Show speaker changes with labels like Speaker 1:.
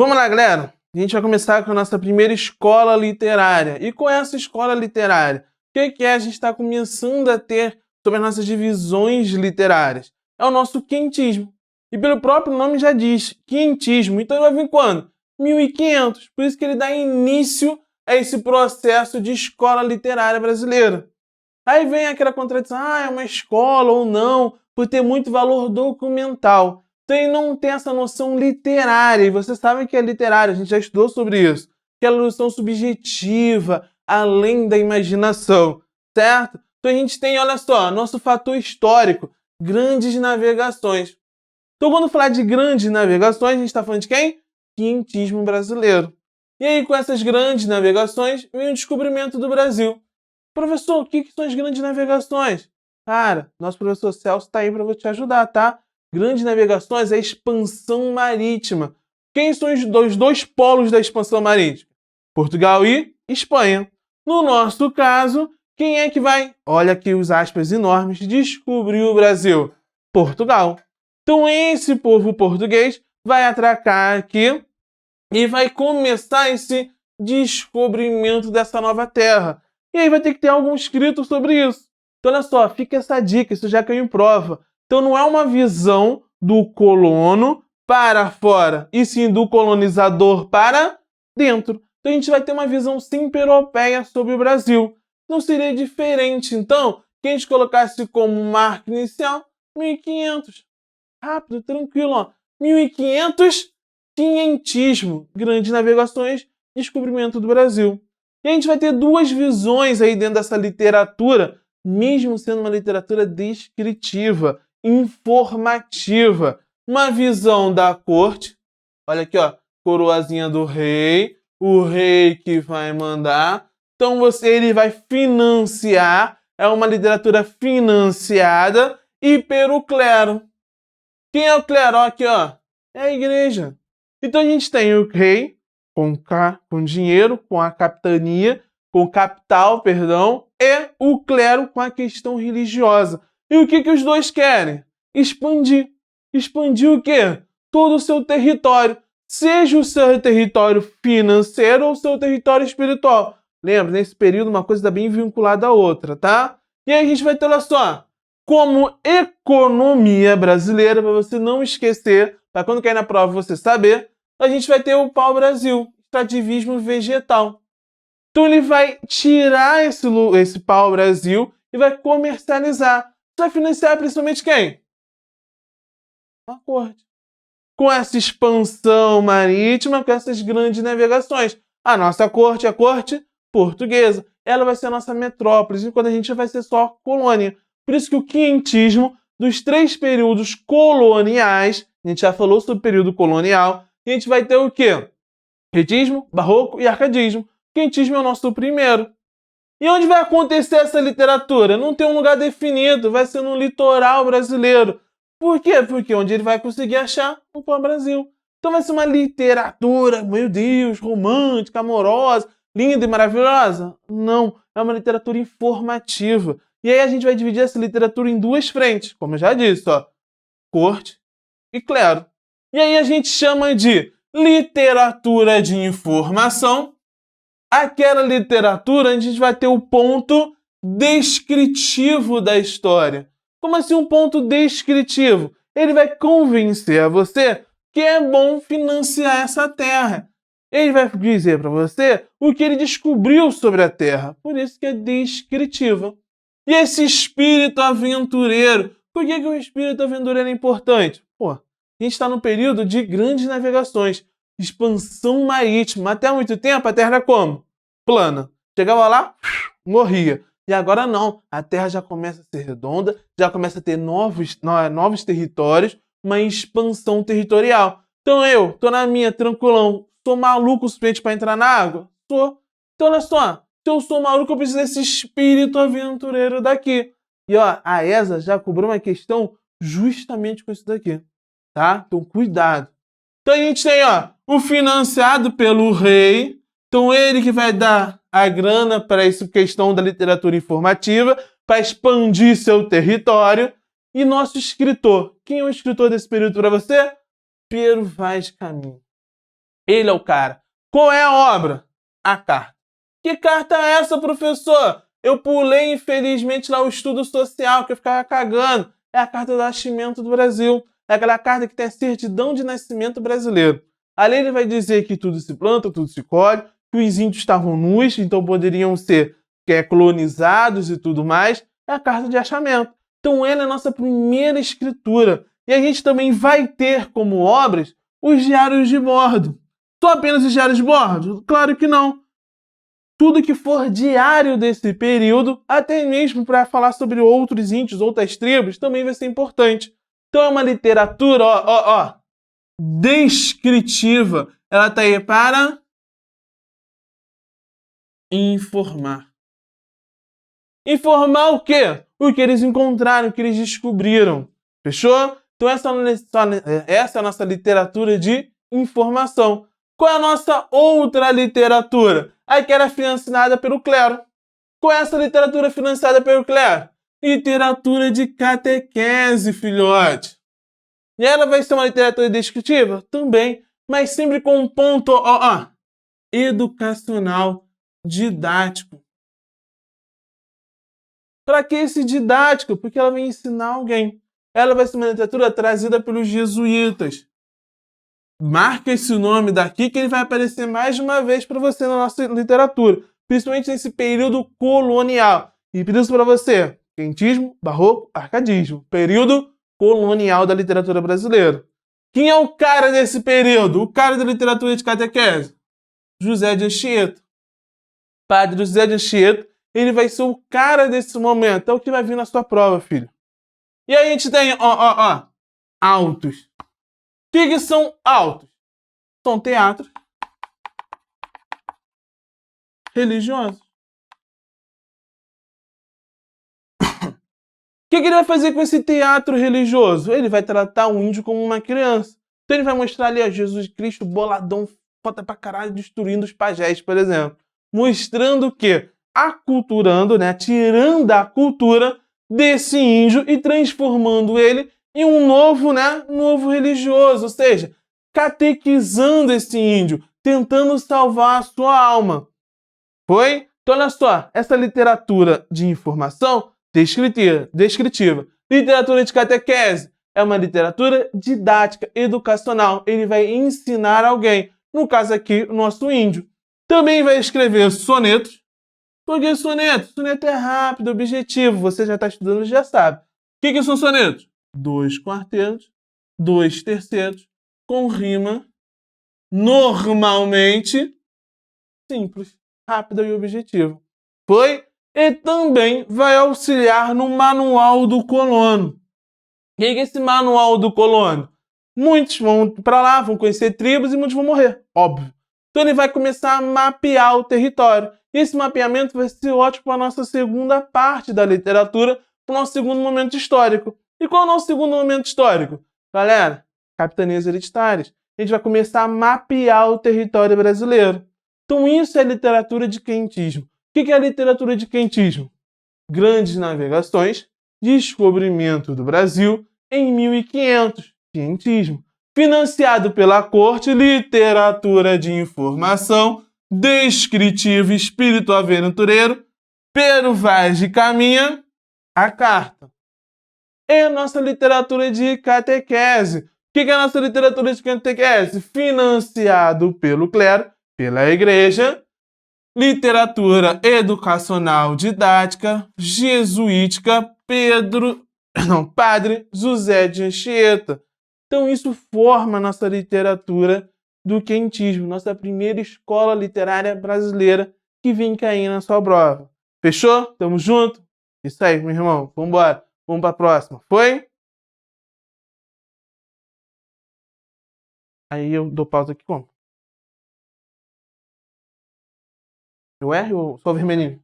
Speaker 1: Vamos lá, galera. A gente vai começar com a nossa primeira escola literária. E com essa escola literária, o que a gente está começando a ter sobre as nossas divisões literárias? É o nosso quentismo. E pelo próprio nome já diz, quentismo. Então ele vai vir quando? 1500. Por isso que ele dá início a esse processo de escola literária brasileira. Aí vem aquela contradição, é uma escola ou não, por ter muito valor documental. Então ele não tem essa noção literária, e vocês sabem que é literário, a gente já estudou sobre isso, que é a noção subjetiva, além da imaginação, certo? Então a gente tem, olha só, nosso fator histórico, grandes navegações. Então quando falar de grandes navegações, a gente está falando de quem? Quentismo brasileiro. E aí com essas grandes navegações, vem o descobrimento do Brasil. Professor, o que são as grandes navegações? Cara, nosso professor Celso está aí para te ajudar, tá? Grandes navegações é a expansão marítima. Quem são os dois polos da expansão marítima? Portugal e Espanha. No nosso caso, quem é que vai, olha aqui os aspas enormes, descobrir o Brasil? Portugal. Então esse povo português vai atracar aqui e vai começar esse descobrimento dessa nova terra. E aí vai ter que ter algo escrito sobre isso. Então olha só, fica essa dica, isso já caiu em prova. Então não é uma visão do colono para fora, e sim do colonizador para dentro. Então a gente vai ter uma visão simperopeia sobre o Brasil. Não seria diferente, então, que a gente colocasse como marca inicial 1500. Rápido, tranquilo, ó. 1500, quinhentismo, grandes navegações, descobrimento do Brasil. E a gente vai ter duas visões aí dentro dessa literatura, mesmo sendo uma literatura descritiva, informativa. Uma visão da corte, olha aqui, ó, coroazinha do rei, o rei que vai mandar. Então ele vai financiar, é uma literatura financiada e pelo clero. Quem é o clero? Aqui, ó, é a igreja. Então a gente tem o rei com dinheiro, com a capitania, com o capital, perdão, e o clero com a questão religiosa. E o que os dois querem? Expandir. Expandir o quê? Todo o seu território. Seja o seu território financeiro ou o seu território espiritual. Lembra, nesse período uma coisa está bem vinculada à outra, tá? E aí a gente vai ter, olha só, como economia brasileira, para você não esquecer, para quando cair na prova você saber, a gente vai ter o pau-brasil, extrativismo vegetal. Então ele vai tirar esse pau-brasil e vai comercializar. Vai financiar principalmente quem? A corte. Com essa expansão marítima, com essas grandes navegações. A nossa corte, a corte portuguesa, ela vai ser a nossa metrópole, enquanto a gente vai ser só colônia. Por isso que o quinhentismo, dos 3 períodos coloniais, a gente já falou sobre o período colonial, e a gente vai ter o quê? Retismo, barroco e arcadismo. O quinhentismo é o nosso primeiro. E onde vai acontecer essa literatura? Não tem um lugar definido, vai ser no litoral brasileiro. Por quê? Porque onde ele vai conseguir achar? No pau-brasil. Então vai ser uma literatura, meu Deus, romântica, amorosa, linda e maravilhosa? Não, é uma literatura informativa. E aí a gente vai dividir essa literatura em 2 frentes, como eu já disse, ó, corte e clero. E aí a gente chama de literatura de informação, aquela literatura onde a gente vai ter o ponto descritivo da história. Como assim um ponto descritivo? Ele vai convencer a você que é bom financiar essa terra. Ele vai dizer para você o que ele descobriu sobre a terra. Por isso que é descritiva. E esse espírito aventureiro, por que o espírito aventureiro é importante? Pô, a gente está no período de grandes navegações, expansão marítima. Até há muito tempo a Terra era como? Plana. Chegava lá, morria. E agora não, a Terra já começa a ser redonda, já começa a ter novos territórios, uma expansão territorial. Então eu, tô na minha, tranquilão, sou maluco o suficiente para entrar na água? Sou. Então olha só, se eu sou maluco, eu preciso desse espírito aventureiro daqui. E ó, a ESA já cobrou uma questão justamente com isso daqui, tá? Então cuidado. Então a gente tem, ó, o financiado pelo rei. Então ele que vai dar a grana para essa questão da literatura informativa, para expandir seu território. E nosso escritor. Quem é o escritor desse período para você? Pero Vaz de Caminha. Ele é o cara. Qual é a obra? A carta. Que carta é essa, professor? Eu pulei, infelizmente, lá o estudo social, que eu ficava cagando. É a carta do nascimento do Brasil. É aquela carta que tem a certidão de nascimento brasileiro. Ali ele vai dizer que tudo se planta, tudo se colhe, que os índios estavam nus, então poderiam ser colonizados e tudo mais. É a carta de achamento. Então ela é a nossa primeira escritura. E a gente também vai ter como obras os diários de bordo. Só apenas os diários de bordo? Claro que não. Tudo que for diário desse período, até mesmo para falar sobre outros índios, outras tribos, também vai ser importante. Então é uma literatura, descritiva. Ela está aí para informar. Informar o quê? O que eles encontraram, o que eles descobriram. Fechou? Então essa é a nossa literatura de informação. Qual é a nossa outra literatura? Que era financiada pelo clero. Qual é essa literatura financiada pelo clero? Literatura de catequese, filhote. E ela vai ser uma literatura descritiva? Também, mas sempre com um ponto educacional, didático. Para que esse didático? Porque ela vai ensinar alguém. Ela vai ser uma literatura trazida pelos jesuítas. Marca esse nome daqui que ele vai aparecer mais de uma vez para você na nossa literatura, principalmente nesse período colonial. E por isso para você, quentismo, barroco, arcadismo, período colonial da literatura brasileira. Quem é o cara desse período? O cara da literatura de catequese? José de Anchieta. Padre José de Anchieta, ele vai ser o cara desse momento. É o que vai vir na sua prova, filho. E aí a gente tem, autos. O que são autos? São teatros religiosos. O que ele vai fazer com esse teatro religioso? Ele vai tratar o índio como uma criança. Então ele vai mostrar ali a Jesus Cristo boladão, foda pra caralho, destruindo os pajés, por exemplo. Mostrando o quê? Aculturando, né? Tirando a cultura desse índio e transformando ele em um novo religioso. Ou seja, catequizando esse índio, tentando salvar a sua alma. Foi? Então olha só, essa literatura de informação descritiva. Literatura de catequese é uma literatura didática, educacional. Ele vai ensinar alguém. No caso aqui, o nosso índio. Também vai escrever sonetos. Por que soneto? Soneto é rápido, objetivo. Você já está estudando, já sabe. O que são sonetos? 2 quartetos, 2 tercetos, com rima, normalmente simples, rápida e objetivo. Foi? E também vai auxiliar no manual do colono. O que é esse manual do colono? Muitos vão para lá, vão conhecer tribos e muitos vão morrer, óbvio. Então ele vai começar a mapear o território. E esse mapeamento vai ser ótimo para a nossa segunda parte da literatura, para o nosso segundo momento histórico. E qual é o nosso segundo momento histórico? Galera, capitanias hereditárias. A gente vai começar a mapear o território brasileiro. Então isso é literatura de quentismo. O que é a literatura de quentismo? Grandes navegações, descobrimento do Brasil em 1500, quentismo. Financiado pela corte, literatura de informação, descritivo, espírito aventureiro, Pero Vaz de Caminha, a carta. E a nossa literatura de catequese. O que é a nossa literatura de catequese? Financiado pelo clero, pela igreja, literatura educacional didática, jesuítica, Padre José de Anchieta. Então isso forma a nossa literatura do quentismo, nossa primeira escola literária brasileira que vem cair na sua prova. Fechou? Tamo junto? Isso aí, meu irmão. Vambora. Vamos para a próxima. Foi? Aí eu dou pausa aqui como? Eu erro ou sou vermelhinho?